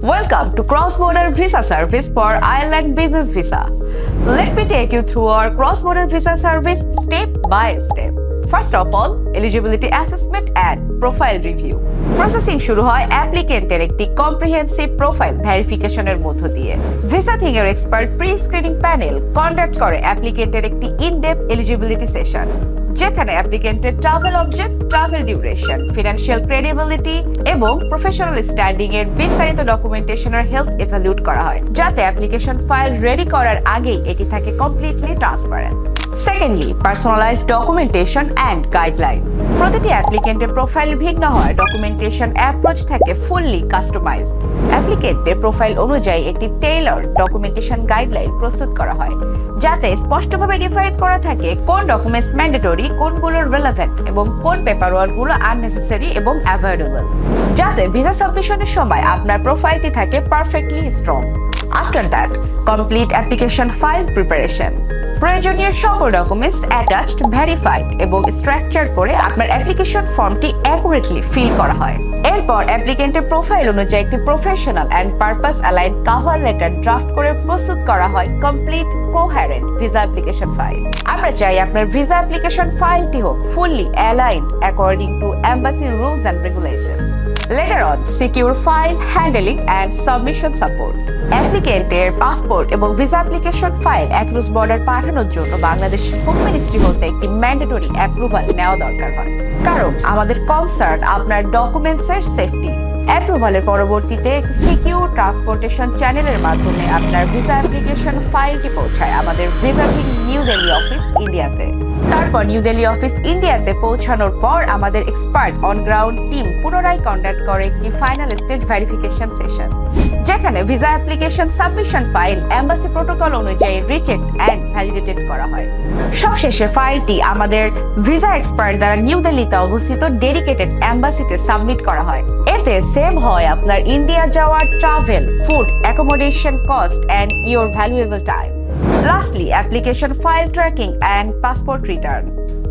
Welcome to cross-border visa service for Ireland business visa. Let me take you through our cross-border visa service step by step. First of all, eligibility assessment and profile review. Processing শুরু হয় অ্যাপ্লিকেন্টের একটি comprehensive profile ভেরিফিকেশনের মধ্য দিয়ে। VISAThing-এর expert pre screening panel conduct করে অ্যাপ্লিকেন্টের একটি ইন-ডেপথ এলিজিবিলিটি সেশন, যেখানে অ্যাপ্লিকেন্টের travel object, travel duration, financial credibility এবং প্রফেশনাল স্ট্যান্ডিং এর বিস্তারিত ডকুমেন্টেশনের হেলথ ইভ্যালুয়েট করা হয়, যাতে অ্যাপ্লিকেশন ফাইল রেডি করার আগেই এটি থাকে completely transparent. Secondly, personalised documentation and guideline. প্রতিটি অ্যাপ্লিকেন্টের প্রোফাইল ভিন্ন হয়, ডকুমেন্টেশন অ্যাপ্রোচ থাকে ফুললি কাস্টমাইজড। অ্যাপ্লিকেন্টের প্রোফাইল অনুযায়ী একটি টেইলর ডকুমেন্টেশন গাইডলাইন প্রস্তুত করা হয়, যাতে স্পষ্টভাবে ডিফাইন করা থাকে কোন ডকুমেন্টস ম্যান্ডেটরি, কোনগুলো রিলেভেন্ট এবং কোন পেপারওয়ার্কগুলো আননেসেসারি এবং অ্যাভয়েডেবল, যাতে ভিসা সাবমিশনের সময় আপনার প্রোফাইলটি থাকে perfectly strong. After that, complete application file preparation. প্রয়োজনীয় সকল ডকুমেন্টস অ্যাটাচড, ভেরিফাইড এবং স্ট্রাকচার করে আপনার অ্যাপ্লিকেশন ফর্মটি অ্যাকুরেটলি ফিল করা হয়। এরপর অ্যাপ্লিকেন্টের প্রোফাইল অনুযায়ী একটি professional and purpose aligned cover letter draft করে প্রস্তুত করা হয় complete coherent visa application file. আমরা চাই আপনার ভিসা অ্যাপ্লিকেশন ফাইলটি হোক fully aligned according to embassy rules and regulations. Later on, secure file handling and submission support. অ্যাপ্লিকেন্টের পাসপোর্ট এবং visa application file across border পাঠানোর জন্য বাংলাদেশ হোম মিনিস্ট্রি হতে একটি ম্যান্ডেটরি অ্যাপ্রুভাল নেওয়া দরকার হয়, কারণ আমাদের কনসার্ন আপনার ডকুমেন্টসের সেফটি। অ্যাপ্রুভালের পরবর্তীতে একটি সিকিউর ট্রান্সপোর্টেশন চ্যানেলের মাধ্যমে আপনার ভিসা অ্যাপ্লিকেশন ফাইলটি পৌঁছায় আমাদের ভিসাথিং নিউ দিল্লি অফিস ইন্ডিয়াতে। তারপর নিউ দিল্লি অফিস ইন্ডিয়াতে পৌঁছানোর পর আমাদের এক্সপার্ট অন গ্রাউন্ড টিম পুনরায় কন্ডাক্ট করে একটি ফাইনাল স্টেজ ভেরিফিকেশন সেশন, যেখানে visa application submission file embassy protocol অনুযায়ী রিচেকড অ্যান্ড ভ্যালিডেটেড করা হয়। সবশেষে ফাইলটি আমাদের ভিসা এক্সপার্ট দ্বারা নিউ দিল্লিতে অবস্থিত ডেডিকেটেড এম্বাসিতে সাবমিট করা হয়। এতে সেভ হয় আপনার ইন্ডিয়া যাওয়ার travel, food, accommodation cost and your valuable time. Lastly, application file tracking and passport return.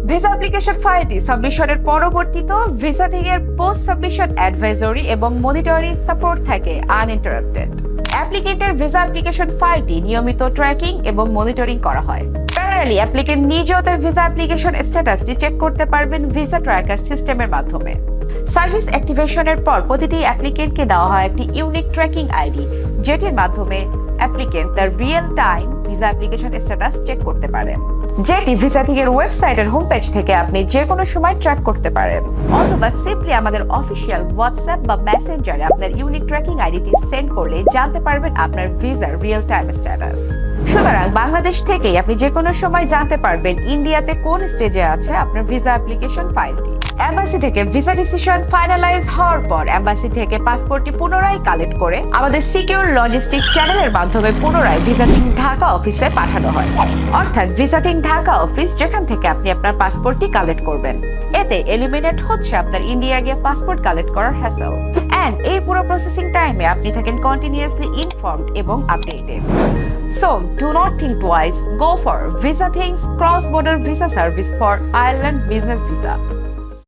Visa application ফাইলটি সাবমিশনের পরবর্তীতে VISAThing-এর পোস্ট সাবমিশন অ্যাডভাইজরি এবং মনিটরিং সাপোর্ট থাকে আনইন্টারাপ্টেড। অ্যাপ্লিকেন্টের ভিসা অ্যাপ্লিকেশন ফাইলটি নিয়মিত ট্র্যাকিং এবং মনিটরিং করা হয়। প্যারালালি অ্যাপ্লিকেন্ট নিজেও তার ভিসা অ্যাপ্লিকেশন স্ট্যাটাসটি চেক করতে পারবেন ভিসা ট্র্যাকার সিস্টেমের মাধ্যমে। সার্ভিস অ্যাক্টিভেশনের পর প্রতিটি অ্যাপ্লিকেন্টকে দেওয়া হয় একটি ইউনিক ট্র্যাকিং আইডি, যেটির মাধ্যমে অ্যাপ্লিকেন্ট তার real time visa application status check করতে পারেন, যেটি VISAThing-এর ওয়েবসাইটের হোম পেজ থেকে আপনি যে কোনো সময় ট্র্যাক করতে পারেন, অথবা সিম্পলি আমাদের অফিসিয়াল হোয়াটসঅ্যাপ বা মেসেঞ্জারে আপনার ইউনিক ট্র্যাকিং আইডিটি সেন্ড করলে জানতে পারবেন আপনার ভিসার রিয়েল টাইম স্ট্যাটাস। সুতরাং বাংলাদেশ থেকেই আপনি যে কোনো সময় জানতে পারবেন ইন্ডিয়াতে কোন স্টেজে আছে আপনার ভিসা অ্যাপ্লিকেশন ফাইলটি। এম্বাসি থেকে ভিসা ডিসিশন ফাইনালাইজ হওয়ার পর এম্বাসি থেকে পাসপোর্টটি পুনরায় কালেক্ট করে আমাদের সিকিউর লজিস্টিক চ্যানেলের মাধ্যমে পুনরায় VISAThing ঢাকা অফিসে পাঠানো হয়, অর্থাৎ VISAThing ঢাকা অফিস, যেখান থেকে আপনি আপনার পাসপোর্টটি কালেক্ট করবেন। এতে এলিমিনেট হচ্ছে আপনার ইন্ডিয়া গিয়ে পাসপোর্ট কালেক্ট করার হ্যাসেল, এন্ড এই পুরো প্রসেসিং টাইমে আপনি থাকেন কন্টিনিউয়াসলি ইনফর্মড এবং updated. So, do not think twice. Go for VISAThing's cross-border visa service for Ireland business visa.